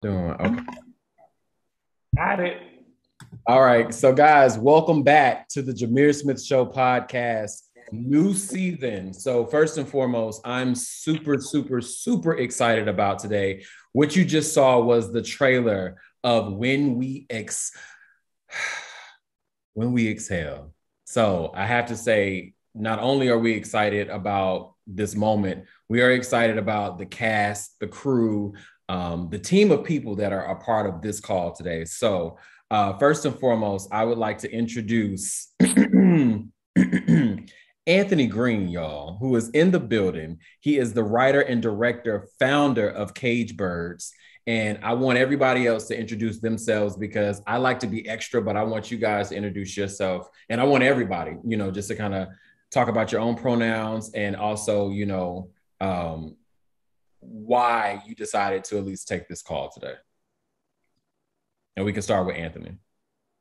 Doing okay. Got it. All right. So, guys, welcome back to the Jameer Smith Show podcast, new season. So, first and foremost, I'm super, super, super excited about today. What you just saw was the trailer of when we exhale. So, I have to say, not only are we excited about this moment, we are excited about the cast, the crew, the team of people that are a part of this call today. So, first and foremost, I would like to introduce Anthony Green, y'all, who is in the building. He is the writer and director, founder of Cage Birds. And I want everybody else to introduce themselves because I like to be extra, but I want you guys to introduce yourself. And I want everybody, just to kind of talk about your own pronouns and also, why you decided to at least take this call today. And we can start with Anthony.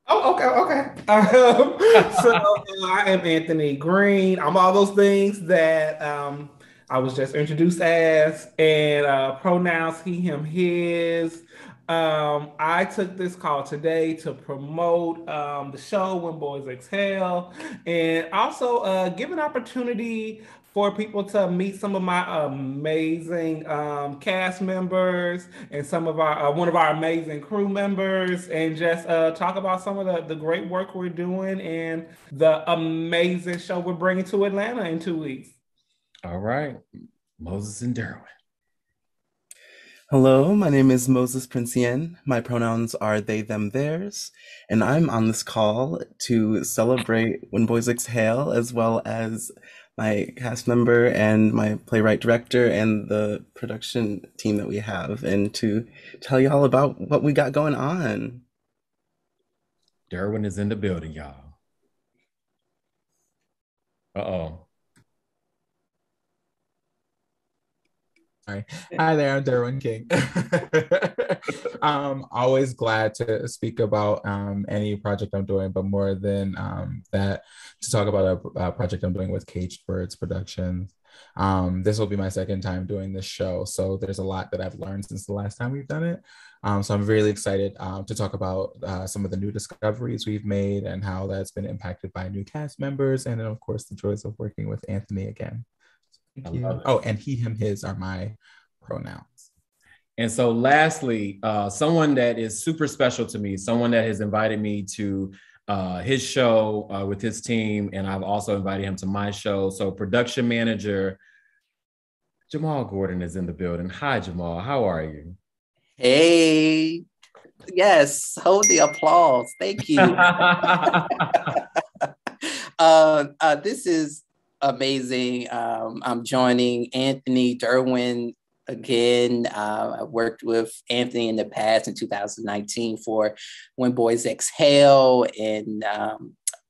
Oh, okay, okay. I am Anthony Green. I'm all those things that I was just introduced as, and pronouns he, him, his. I took this call today to promote the show When Boys Exhale, and also give an opportunity for people to meet some of my amazing cast members and some of our one of our amazing crew members, and just talk about some of the great work we're doing and the amazing show we're bringing to Atlanta in 2 weeks. All right, Moses and Derwin. Hello, my name is Moses Princien. My pronouns are they, them, theirs, and I'm on this call to celebrate When Boys Exhale, as well as my cast member and my playwright director and the production team that we have, and to tell you all about what we got going on. Derwin is in the building, y'all. Uh-oh. Hi. Hi there, I'm Derwin King. I'm always glad to speak about any project I'm doing, but more than that, to talk about a project I'm doing with Caged Birds Productions. This will be my second time doing this show, so there's a lot that I've learned since the last time we've done it. So I'm really excited to talk about some of the new discoveries we've made and how that's been impacted by new cast members, and then of course the joys of working with Anthony again. I Thank you. love it. Oh, and he, him, his are my pronouns. And so, lastly, someone that is super special to me, someone that has invited me to his show with his team, and I've also invited him to my show. So, production manager Jamal Gordon is in the building. Hi, Jamal. How are you? Hey, yes, hold the applause. Thank you. This is amazing. I'm joining Anthony Derwin again. I worked with Anthony in the past in 2019 for When Boys Exhale in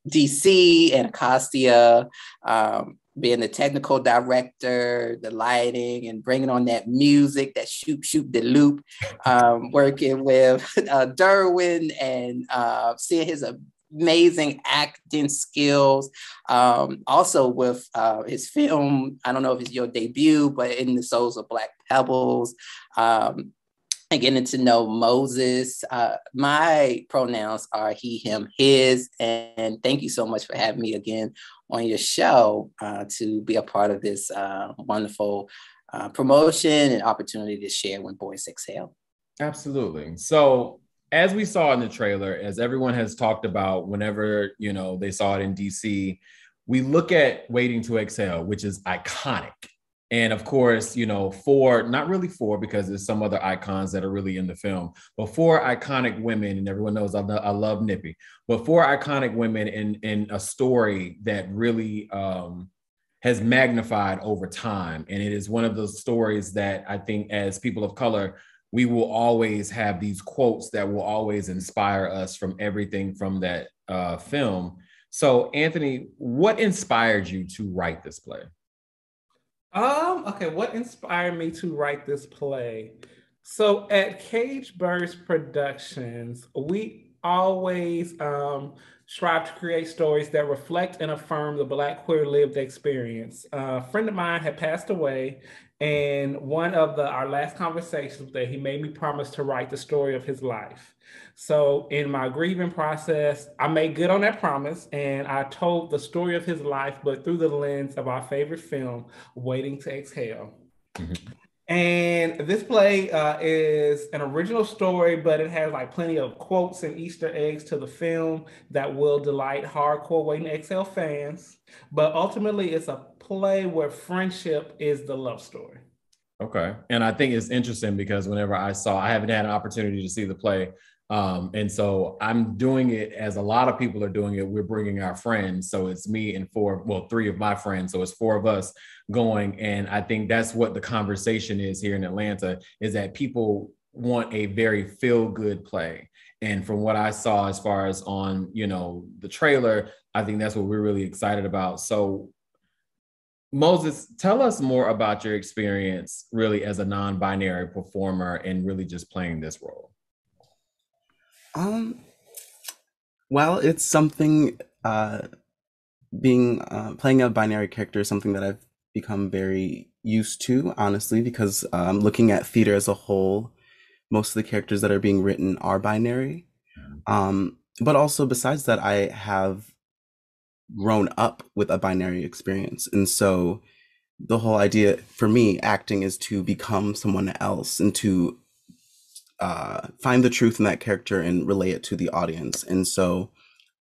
DC and Acostia. Being the technical director, the lighting, and bringing on that music, that shoot, shoot the loop, working with Derwin and seeing his amazing acting skills. Also with his film, I don't know if it's your debut, but In the Souls of Black Pebbles. And getting to know Moses. My pronouns are he, him, his. And thank you so much for having me again on your show to be a part of this wonderful promotion and opportunity to share When Boys Exhale. Absolutely. So, as we saw in the trailer, as everyone has talked about, whenever they saw it in DC, we look at Waiting to Exhale, which is iconic. And of course, four, not really four, because there's some other icons that are really in the film, but four iconic women, and everyone knows I love Nippy, but four iconic women in a story that really has magnified over time. And it is one of those stories that I think as people of color, we will always have these quotes that will always inspire us from everything from that film. So, Anthony, what inspired you to write this play? Okay, what inspired me to write this play? So at Cage Burst Productions, we always strive to create stories that reflect and affirm the Black queer lived experience. A friend of mine had passed away, And one of our last conversations that he made me promise to write the story of his life. So in my grieving process, I made good on that promise and I told the story of his life, but through the lens of our favorite film, Waiting to Exhale. Mm-hmm. And this play is an original story, but it has like plenty of quotes and Easter eggs to the film that will delight hardcore Waiting to Exhale fans. But ultimately, it's a play where friendship is the love story. Okay. And I think it's interesting because whenever I haven't had an opportunity to see the play. And so I'm doing it as a lot of people are doing it. We're bringing our friends. So it's me and three of my friends. So it's four of us going. And I think that's what the conversation is here in Atlanta, is that people want a very feel-good play. And from what I saw as far as on, the trailer, I think that's what we're really excited about. So Moses, tell us more about your experience really as a non-binary performer and really just playing this role. Well, it's something, playing a binary character is something that I've become very used to, honestly, because looking at theater as a whole, most of the characters that are being written are binary. But also besides that, I have grown up with a binary experience. And so the whole idea for me, acting, is to become someone else and to find the truth in that character and relay it to the audience. And so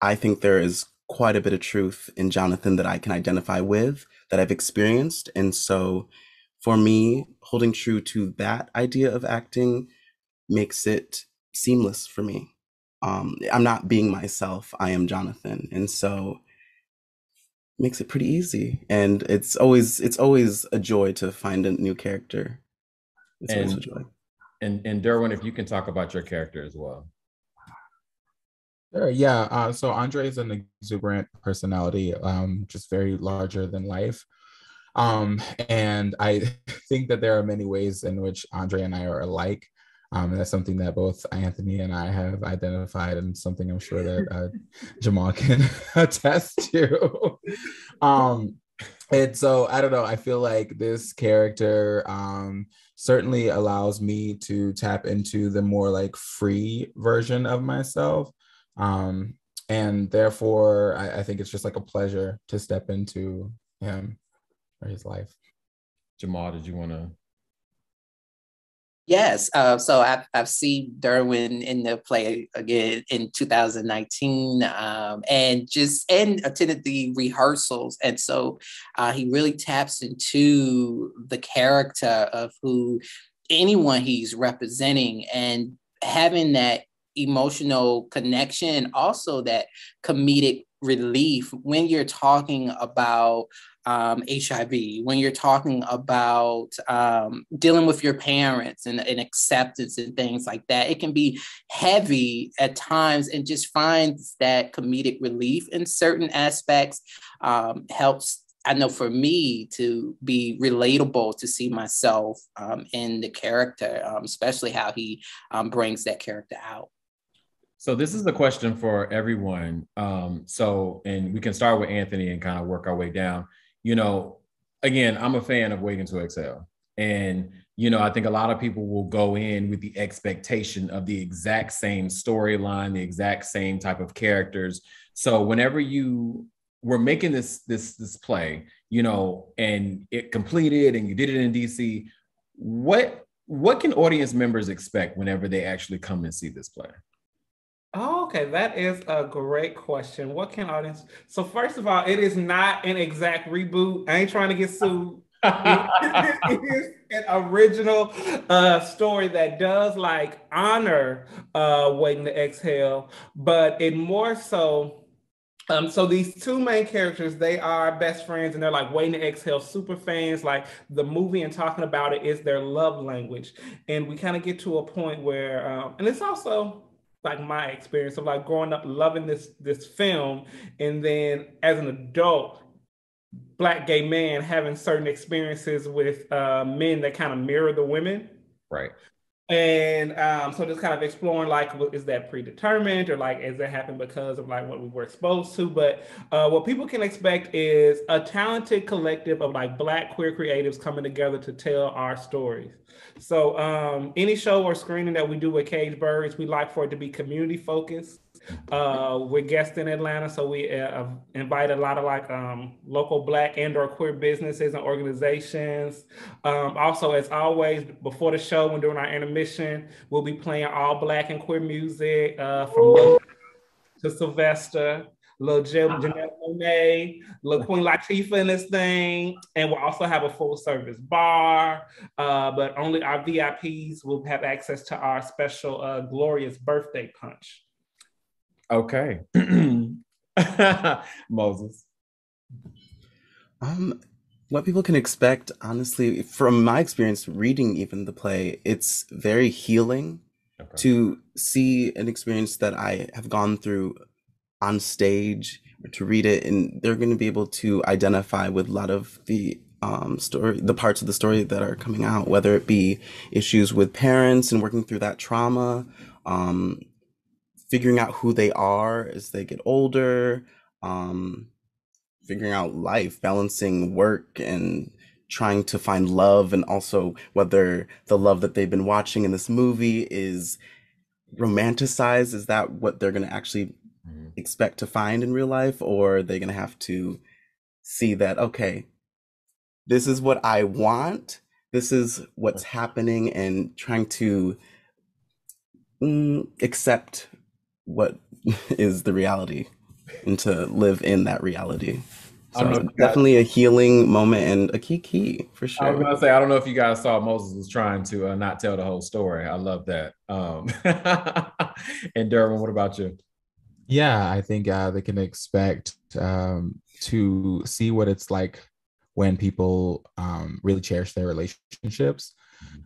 I think there is quite a bit of truth in Jonathan that I can identify with, that I've experienced. And so for me, holding true to that idea of acting makes it seamless for me. I'm not being myself, I am Jonathan. And so makes it pretty easy. And it's always a joy to find a new character. It's always a joy. And Derwin, if you can talk about your character as well. Sure, yeah. So Andre is an exuberant personality, just very larger than life. And I think that there are many ways in which Andre and I are alike. And that's something that both Anthony and I have identified, and something I'm sure that Jamal can attest to. And so I don't know, I feel like this character certainly allows me to tap into the more like free version of myself. And therefore, I think it's just like a pleasure to step into him or his life. Jamal, did you want to? Yes. So I've seen Derwin in the play again in 2019, and attended the rehearsals. And so he really taps into the character of anyone he's representing, and having that emotional connection, and also that comedic relief when you're talking about HIV, when you're talking about dealing with your parents and acceptance and things like that. It can be heavy at times, and just finds that comedic relief in certain aspects helps, I know, for me to be relatable, to see myself in the character, especially how he brings that character out. So this is the question for everyone. And we can start with Anthony and kind of work our way down. Again, I'm a fan of Waiting to Exhale. And, I think a lot of people will go in with the expectation of the exact same storyline, the exact same type of characters. So whenever you were making this play, and it completed and you did it in DC, what can audience members expect whenever they actually come and see this play? Oh, okay, that is a great question. What can audience? So first of all, it is not an exact reboot. I ain't trying to get sued. It is an original story that does like honor Waiting to Exhale, but it more so. So these two main characters, they are best friends, and they're like Waiting to Exhale super fans. Like the movie and talking about it is their love language, and we kind of get to a point where, and it's also like my experience of like growing up loving this film, and then as an adult, Black gay man having certain experiences with men that kind of mirror the women. Right. And so just kind of exploring like, is that predetermined or like, is it happen because of like what we were exposed to? But what people can expect is a talented collective of like Black queer creatives coming together to tell our stories. So any show or screening that we do with Cage Birds, we like for it to be community focused. We're guests in Atlanta, so we invite a lot of like local Black and/or queer businesses and organizations. Also, as always, before the show, when doing our intermission, we'll be playing all Black and queer music from Lil to Sylvester, Lil Janelle Monáe, Lil Queen Latifah in this thing, and we'll also have a full service bar. But only our VIPs will have access to our special glorious birthday punch. Okay. Moses. What people can expect, honestly, from my experience reading even the play, it's very healing to see an experience that I have gone through on stage, or to read it, and they're going to be able to identify with a lot of the story, the parts of the story that are coming out, whether it be issues with parents and working through that trauma, figuring out who they are as they get older, figuring out life, balancing work and trying to find love, and also whether the love that they've been watching in this movie is romanticized. Is that what they're going to actually expect to find in real life, or are they going to have to see that, okay, this is what I want, this is what's happening, and trying to accept what is the reality and to live in that reality. So definitely a healing moment and a key for sure. I was gonna say, I don't know if you guys saw Moses was trying to not tell the whole story. I love that. And Derwin, what about you? Yeah, I think they can expect to see what it's like when people really cherish their relationships.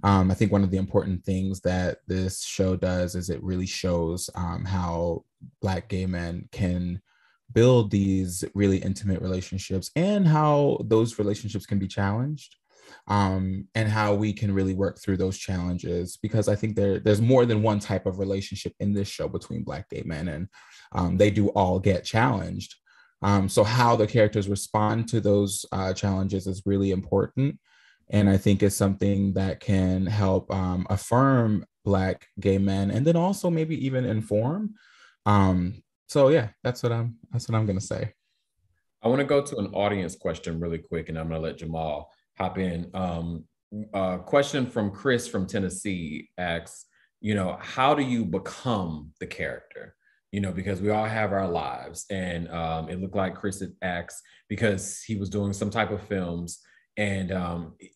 I think one of the important things that this show does is it really shows how Black gay men can build these really intimate relationships, and how those relationships can be challenged, and how we can really work through those challenges, because I think there's more than one type of relationship in this show between Black gay men, and they do all get challenged. So how the characters respond to those challenges is really important. And I think it's something that can help affirm Black gay men, and then also maybe even inform. So yeah, that's what I'm gonna say. I want to go to an audience question really quick, and I'm gonna let Jamal hop in. Question from Chris from Tennessee asks, how do you become the character? Because we all have our lives, and it looked like Chris had asked because he was doing some type of films, and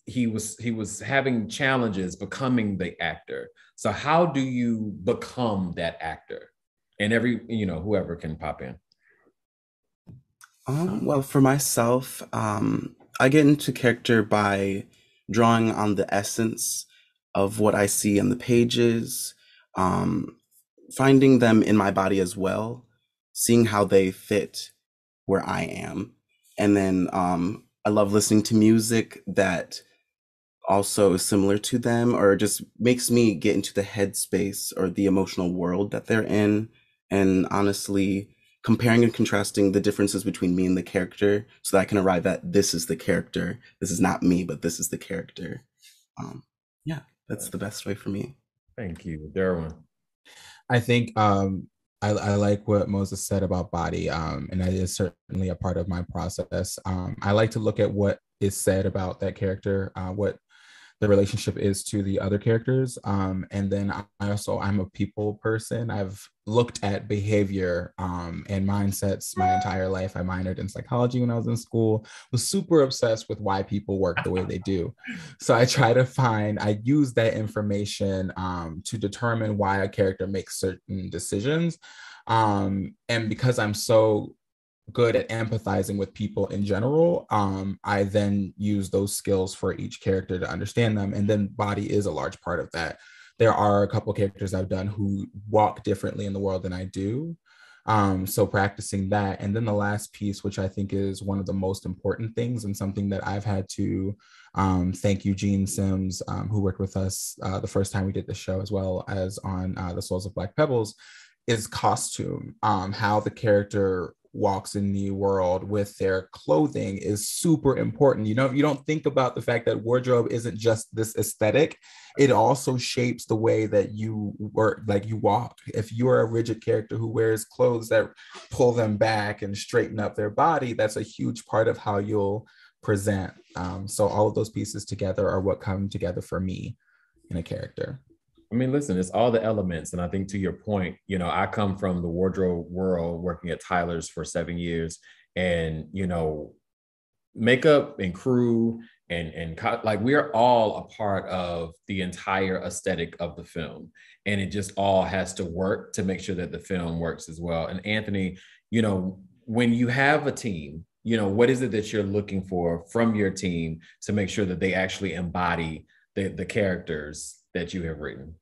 he was having challenges becoming the actor. So how do you become that actor? And whoever can pop in. Well, for myself, I get into character by drawing on the essence of what I see in the pages, finding them in my body as well, seeing how they fit where I am. And then I love listening to music that also is similar to them, or just makes me get into the headspace or the emotional world that they're in. And honestly, comparing and contrasting the differences between me and the character, so that I can arrive at, this is the character. This is not me, but this is the character. Yeah, that's the best way for me. Thank you, Derwin. I think I like what Moses said about body, and that is certainly a part of my process. I like to look at what is said about that character, what the relationship is to the other characters. And then I'm a people person. I've looked at behavior and mindsets my entire life. I minored in psychology when I was in school, was super obsessed with why people work the way they do. So I use that information to determine why a character makes certain decisions. And because I'm so good at empathizing with people in general, I then use those skills for each character to understand them. And then body is a large part of that. There are a couple characters I've done who walk differently in the world than I do. So practicing that. And then the last piece, which I think is one of the most important things and something that I've had to thank Eugene Sims, who worked with us the first time we did the show, as well as on The Souls of Black Pebbles, is costume. How the character walks in the world with their clothing is super important. You don't think about the fact that wardrobe isn't just this aesthetic. It also shapes the way that you work, like you walk. If you're a rigid character who wears clothes that pull them back and straighten up their body, that's a huge part of how you'll present. So all of those pieces together are what come together for me in a character. I mean, listen, it's all the elements. And I think to your point, I come from the wardrobe world working at Tyler's for 7 years, and, makeup and crew and like we are all a part of the entire aesthetic of the film. And it just all has to work to make sure that the film works as well. And Anthony, when you have a team, what is it that you're looking for from your team to make sure that they actually embody the characters that you have written?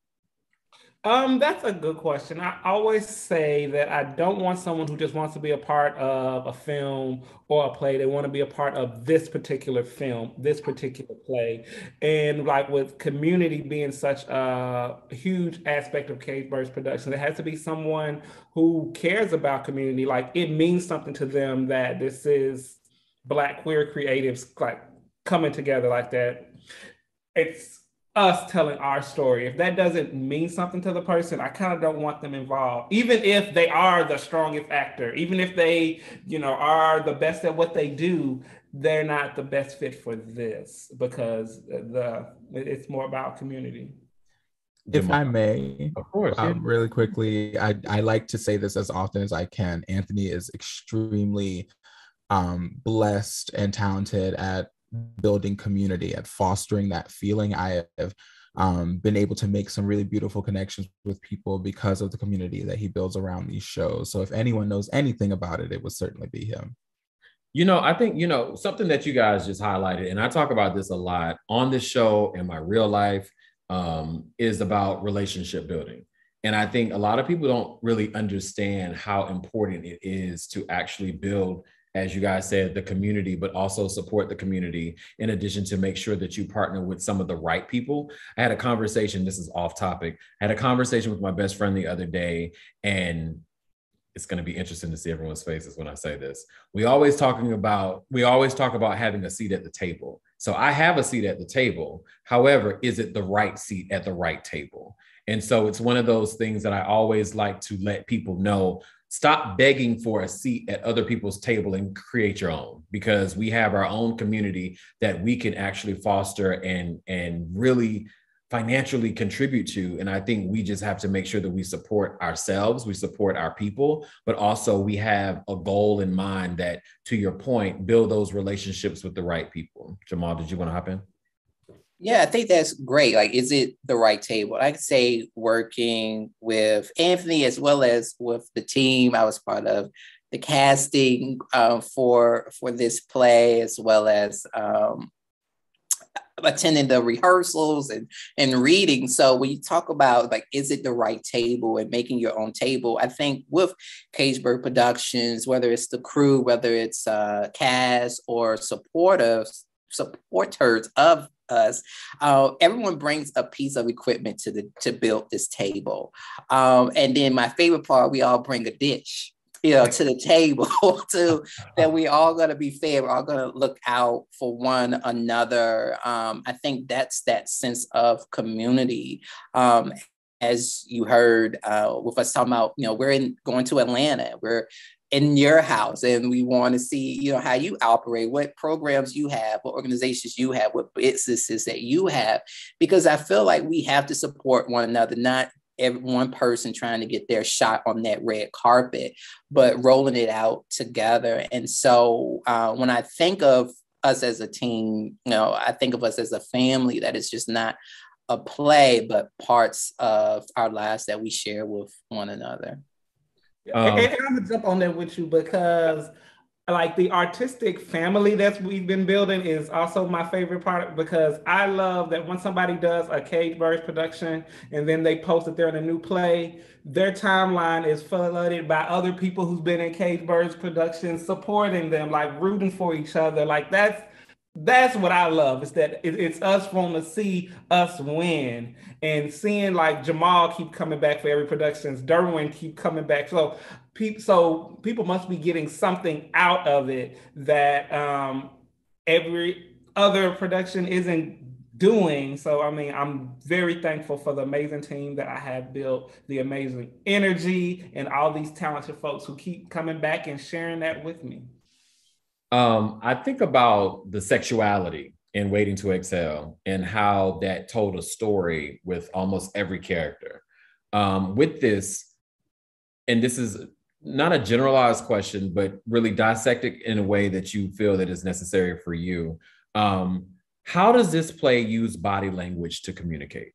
That's a good question. I always say that I don't want someone who just wants to be a part of a film or a play. They want to be a part of this particular film, this particular play. And like with Community being such a huge aspect of Cage Bird's production, it has to be someone who cares about community. Like it means something to them that this is Black queer creatives like coming together like that. It's us telling our story. If that doesn't mean something to the person, I kind of don't want them involved. Even if they are the strongest actor, even if they, are the best at what they do, they're not the best fit for this because it's more about community. If I may, of course, really quickly, I like to say this as often as I can. Anthony is extremely blessed and talented at building community, at fostering that feeling. I have been able to make some really beautiful connections with people because of the community that he builds around these shows. So if anyone knows anything about it, it would certainly be him. I think, something that you guys just highlighted, and I talk about this a lot on this show in my real life, is about relationship building. And I think a lot of people don't really understand how important it is to actually build, as you guys said, the community, but also support the community in addition to make sure that you partner with some of the right people. I had a conversation, this is off topic. I had a conversation with my best friend the other day, and it's going to be interesting to see everyone's faces when I say this. We always talk about having a seat at the table. So I have a seat at the table. However, is it the right seat at the right table? And so it's one of those things that I always like to let people know. Stop begging for a seat at other people's table and create your own, because we have our own community that we can actually foster and really financially contribute to. And I think we just have to make sure that we support ourselves, we support our people, but also we have a goal in mind that, to your point, build those relationships with the right people. Jamal, did you want to hop in? Yeah, I think that's great. Like, is it the right table? I could say working with Anthony as well as with the team. I was part of the casting for this play, as well as attending the rehearsals and reading. So when you talk about like, is it the right table and making your own table? I think with Cage Bird Productions, whether it's the crew, whether it's cast or supporters of us, everyone brings a piece of equipment to build this table. And then my favorite part, we all bring a dish, to the table that we all gonna be fair. We're all gonna look out for one another. I think that's that sense of community. As you heard with us talking about, we're going to Atlanta. We're in your house, and we want to see, how you operate, what programs you have, what organizations you have, what businesses that you have, because I feel like we have to support one another, not one person trying to get their shot on that red carpet, but rolling it out together. And so when I think of us as a team, I think of us as a family that is just not a play, but parts of our lives that we share with one another. And I'm gonna jump on that with you because like the artistic family that we've been building is also my favorite part because I love that when somebody does a Cage Birds production and then they post that they're in a new play, their timeline is flooded by other people who's been in Cage Birds productions, supporting them, like rooting for each other. Like that's what I love. Is that it's us wanting to see us win and seeing like Jamal keep coming back for every productions, Derwin keep coming back. So people must be getting something out of it that every other production isn't doing. So I mean, I'm very thankful for the amazing team that I have built, the amazing energy, and all these talented folks who keep coming back and sharing that with me. I think about the sexuality in Waiting to Exhale and how that told a story with almost every character. With this, and this is not a generalized question, but really dissect it in a way that you feel that is necessary for you. How does this play use body language to communicate?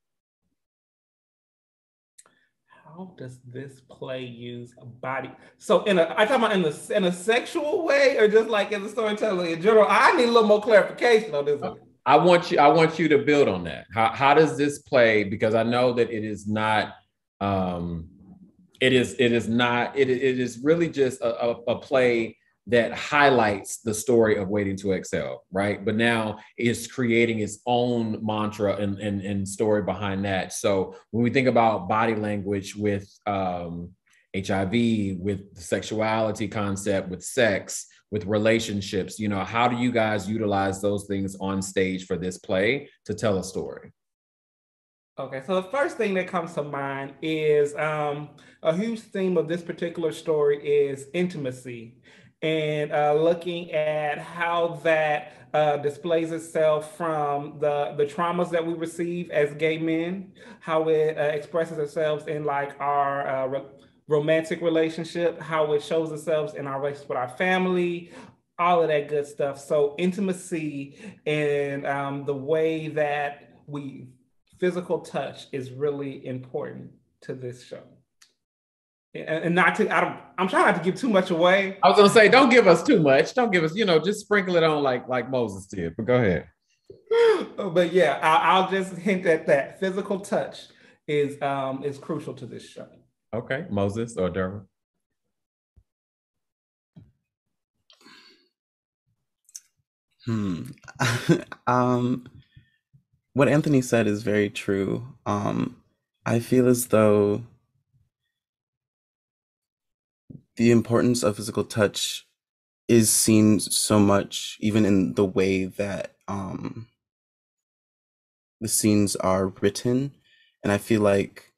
How does this play use a body? So I talking about in a sexual way or just like in the storytelling in general? I need a little more clarification on this one. I want you to build on that. How does this play? Because I know that it is not. It is really just a play that highlights the story of Waiting to Exhale, right? But now it's creating its own mantra and story behind that. So when we think about body language with HIV, with the sexuality concept, with sex, with relationships, how do you guys utilize those things on stage for this play to tell a story? Okay, so the first thing that comes to mind is a huge theme of this particular story is intimacy and looking at how that displays itself from the traumas that we receive as gay men, how it expresses itself in like our romantic relationship, how it shows itself in our relationship with our family, all of that good stuff. So intimacy and the way that we physical touch is really important to this show. And not to, I'm trying not to give too much away. I was gonna say, don't give us too much. Don't give us, just sprinkle it on like Moses did. But go ahead. But yeah, I'll just hint at that. Physical touch is crucial to this show. Okay, Moses or Derwin? What Anthony said is very true. I feel as though the importance of physical touch is seen so much, even in the way that the scenes are written. And I feel like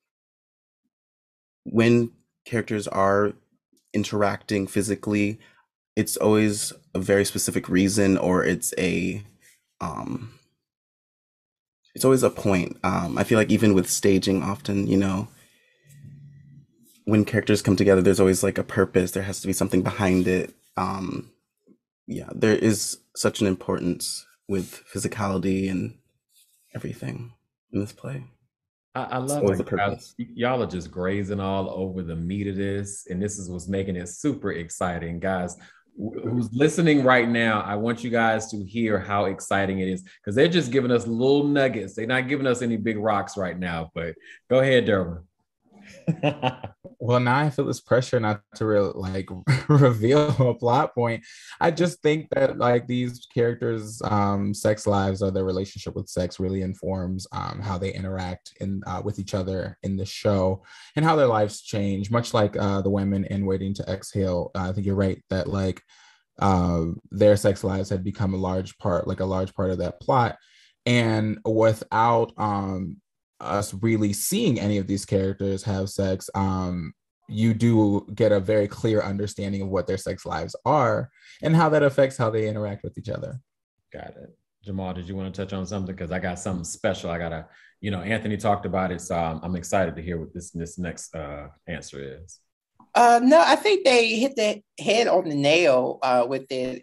when characters are interacting physically, it's always a very specific reason, or it's always a point. I feel like even with staging, often, when characters come together, there's always like a purpose. There has to be something behind it. Yeah, there is such an importance with physicality and everything in this play. I love it. Y'all are just grazing all over the meat of this, and this is what's making it super exciting, guys. Who's listening right now, I want you guys to hear how exciting it is because they're just giving us little nuggets. They're not giving us any big rocks right now, but go ahead, Derwin. Well, now I feel this pressure not to reveal a plot point. I just think that like these characters' sex lives or their relationship with sex really informs how they interact with each other in the show and how their lives change. Much like the women in Waiting to Exhale, I think you're right that like their sex lives had become a large part of that plot, and without us really seeing any of these characters have sex, you do get a very clear understanding of what their sex lives are and how that affects how they interact with each other. Got it. Jamal, did you want to touch on something? Because I got something special. Anthony talked about it, so I'm excited to hear what this next answer is. No, I think they hit the head on the nail with it.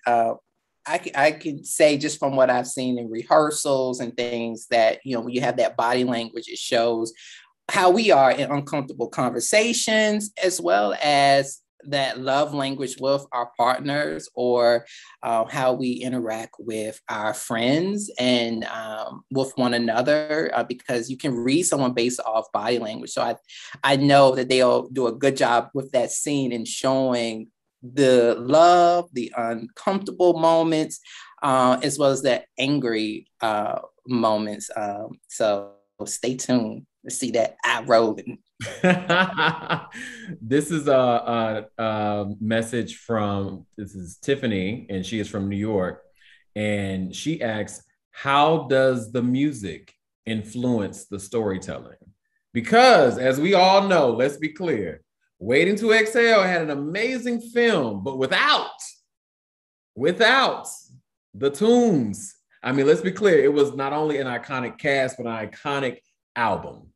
I could say just from what I've seen in rehearsals and things that, when you have that body language, it shows how we are in uncomfortable conversations, as well as that love language with our partners, or how we interact with our friends and with one another, because you can read someone based off body language. So I know that they'll do a good job with that scene and showing the love, the uncomfortable moments, as well as the angry moments. So stay tuned to see that eye rolling. This is a message from, this is Tiffany, and she is from New York. And she asks, how does the music influence the storytelling? Because as we all know, let's be clear, Waiting to Exhale had an amazing film, but without the tunes. I mean, let's be clear, it was not only an iconic cast, but an iconic album.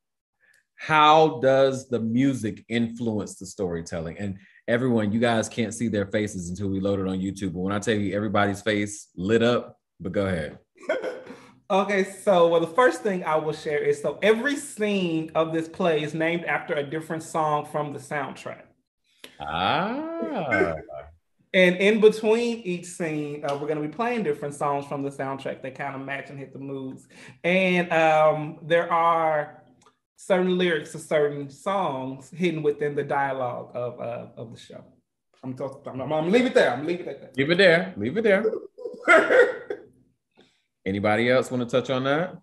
How does the music influence the storytelling? And everyone, you guys can't see their faces until we load it on YouTube. But when I tell you everybody's face lit up, but go ahead. Okay, so the first thing I will share is, so every scene of this play is named after a different song from the soundtrack. Ah. And in between each scene, we're going to be playing different songs from the soundtrack that kind of match and hit the moods. And there are certain lyrics to certain songs hidden within the dialogue of the show. I'm gonna leave it there. I'm leave it at that. Leave it there. Anybody else want to touch on that?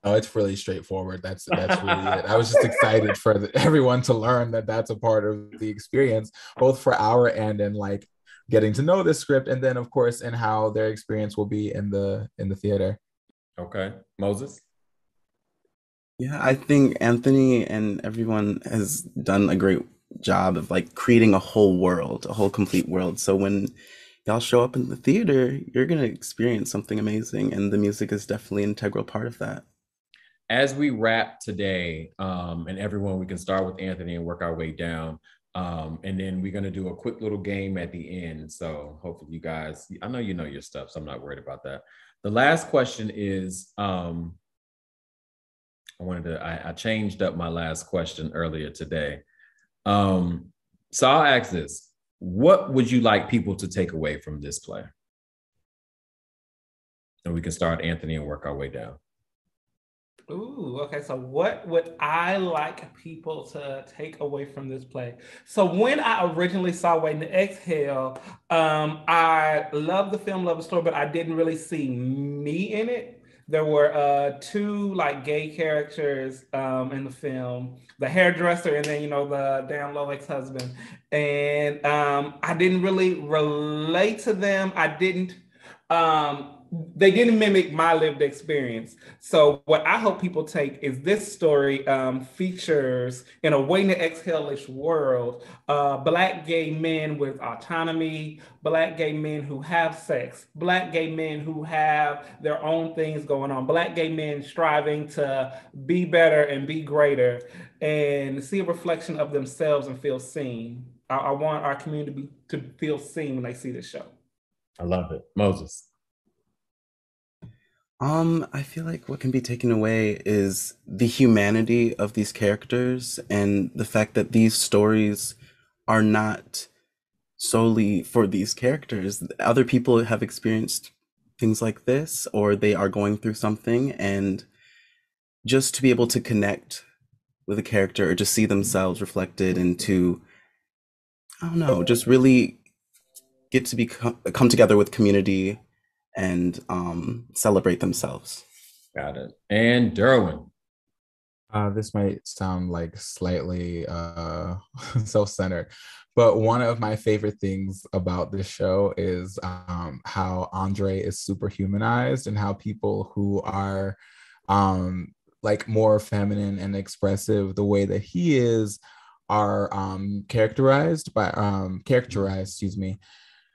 Oh, it's really straightforward. That's really it. I was just excited for everyone to learn that that's a part of the experience, both for our end and like getting to know the script, and then of course in how their experience will be in the theater. Okay, Moses. Yeah, I think Anthony and everyone has done a great job of like creating a whole world, a whole complete world. So when y'all show up in the theater, you're gonna experience something amazing, and the music is definitely an integral part of that. As we wrap today, and everyone, we can start with Anthony and work our way down. And then we're going to do a quick little game at the end. So hopefully you guys, I know you know your stuff, so I'm not worried about that. The last question is, I changed up my last question earlier today. So I'll ask this. What would you like people to take away from this play? And we can start Anthony and work our way down. Ooh, okay. So what would I like people to take away from this play? So when I originally saw Waiting to Exhale, I loved the film, loved the story, but I didn't really see me in it. There were two like gay characters in the film, the hairdresser and then, the down low ex-husband. And I didn't really relate to them. They didn't mimic my lived experience. So what I hope people take is this story features, in a Waiting to Exhale-ish world, Black gay men with autonomy, Black gay men who have sex, Black gay men who have their own things going on, Black gay men striving to be better and be greater and see a reflection of themselves and feel seen. I want our community to feel seen when they see this show. I love it. Moses. I feel like what can be taken away is the humanity of these characters and the fact that these stories are not solely for these characters. Other people have experienced things like this, or they are going through something, and just to be able to connect with a character or just see themselves reflected into, I don't know, just really get to come together with community and celebrate themselves. Got it. And Derwin. This might sound like slightly self-centered, but one of my favorite things about this show is how Andre is super humanized, and how people who are like more feminine and expressive the way that he is are characterized, excuse me,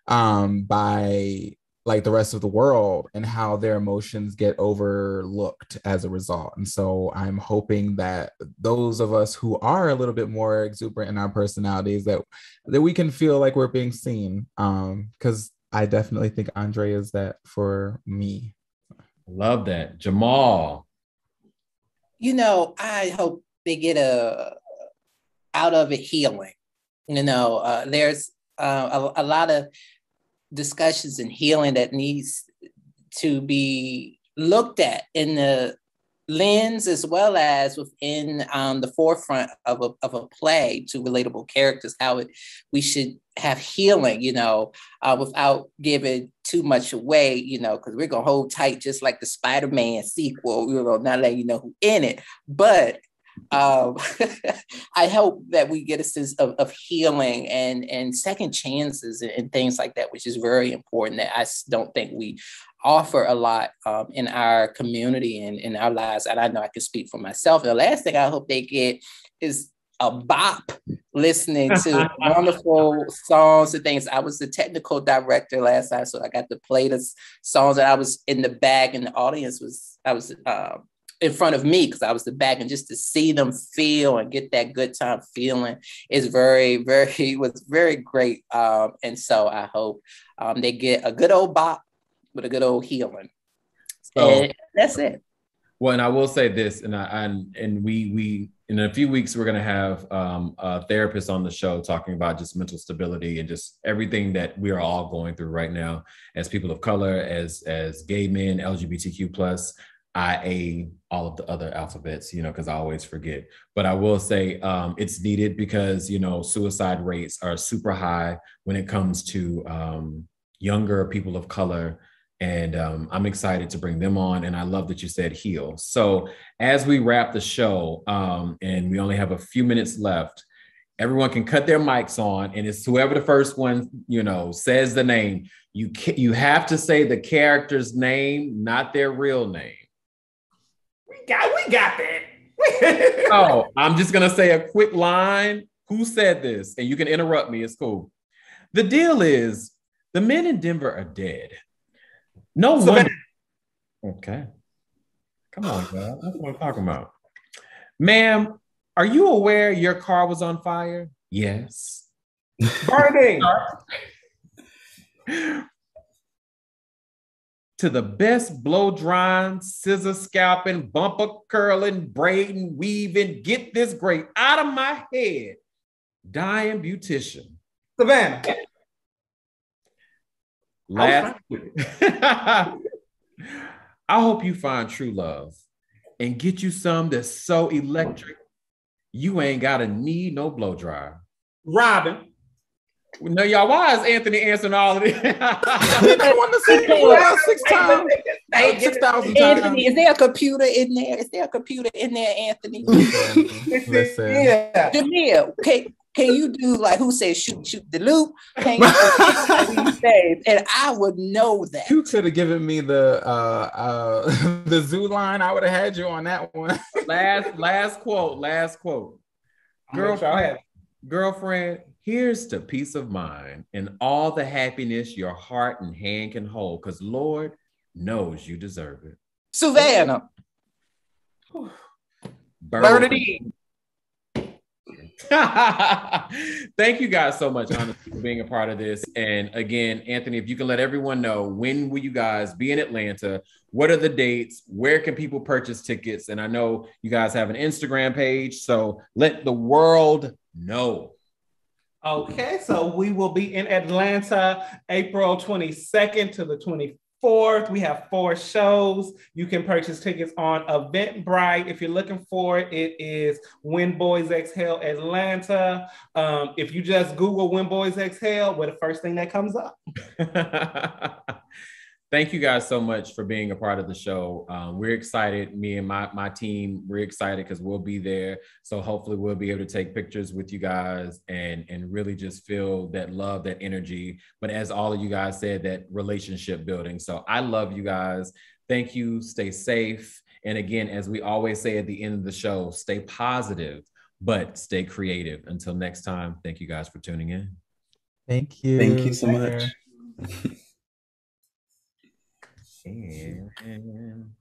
by like the rest of the world, and how their emotions get overlooked as a result. And so I'm hoping that those of us who are a little bit more exuberant in our personalities, that we can feel like we're being seen. Because I definitely think Andre is that for me. Love that. Jamal. I hope they get out of it healing. there's a lot of discussions and healing that needs to be looked at in the lens as well as within the forefront of a play to relatable characters, we should have healing, without giving too much away, because we're going to hold tight just like the Spider-Man sequel. We're going to not let you know who in it. But I hope that we get a sense of healing and second chances and things like that, which is very important that I don't think we offer a lot in our community and in our lives. And I know I can speak for myself. The last thing I hope they get is a bop listening to wonderful songs and things. I was the technical director last night, so I got to play the songs that I was in the back and the audience was in front of me because I was the back, and just to see them feel and get that good time feeling is was very great. And so I hope they get a good old bop with a good old healing. So, and that's it. Well, and I will say this, and we in a few weeks we're going to have a therapist on the show talking about just mental stability and just everything that we are all going through right now as people of color, as gay men, LGBTQ plus, IA, all of the other alphabets, because I always forget. But I will say it's needed because, suicide rates are super high when it comes to younger people of color. And I'm excited to bring them on. And I love that you said heal. So as we wrap the show, and we only have a few minutes left, everyone can cut their mics on. And it's whoever the first one, says the name. You have to say the character's name, not their real name. We got that. Oh, I'm just going to say a quick line. Who said this? And you can interrupt me. It's cool. The deal is the men in Denver are dead. No wonder. Okay. Come on, girl. That's what I'm talking about. Ma'am, are you aware your car was on fire? Yes. Burning. To the best blow drying, scissor scalping, bumper curling, braiding, weaving, get this great out of my head, dying beautician. Savannah. Last, I hope you find true love and get you some that's so electric, you ain't gotta need no blow dryer. Robin. No, y'all, why is Anthony answering all of this? I want to say it 6 times. 6,000 times. Anthony, is there a computer in there? Anthony? Listen. Yeah. Jamil, can you do like who says shoot the loop? Can you do these things? And I would know that. You could have given me the the zoo line. I would have had you on that one. Last quote. Girlfriend, here's to peace of mind and all the happiness your heart and hand can hold, because Lord knows you deserve it. Savannah. Bernadine. Thank you guys so much, honestly, for being a part of this. And again, Anthony, if you can let everyone know, when will you guys be in Atlanta? What are the dates? Where can people purchase tickets? And I know you guys have an Instagram page, so let the world know. Okay, so we will be in Atlanta April 22nd to the 24th. We have 4 shows. You can purchase tickets on Eventbrite. If you're looking for it, it is When Boys Exhale Atlanta. If you just Google When Boys Exhale, we're the first thing that comes up. Thank you guys so much for being a part of the show. We're excited. Me and my team, we're excited because we'll be there. So hopefully we'll be able to take pictures with you guys and really just feel that love, that energy. But as all of you guys said, that relationship building. So I love you guys. Thank you. Stay safe. And again, as we always say at the end of the show, stay positive, but stay creative. Until next time, thank you guys for tuning in. Thank you. Thank you so much. And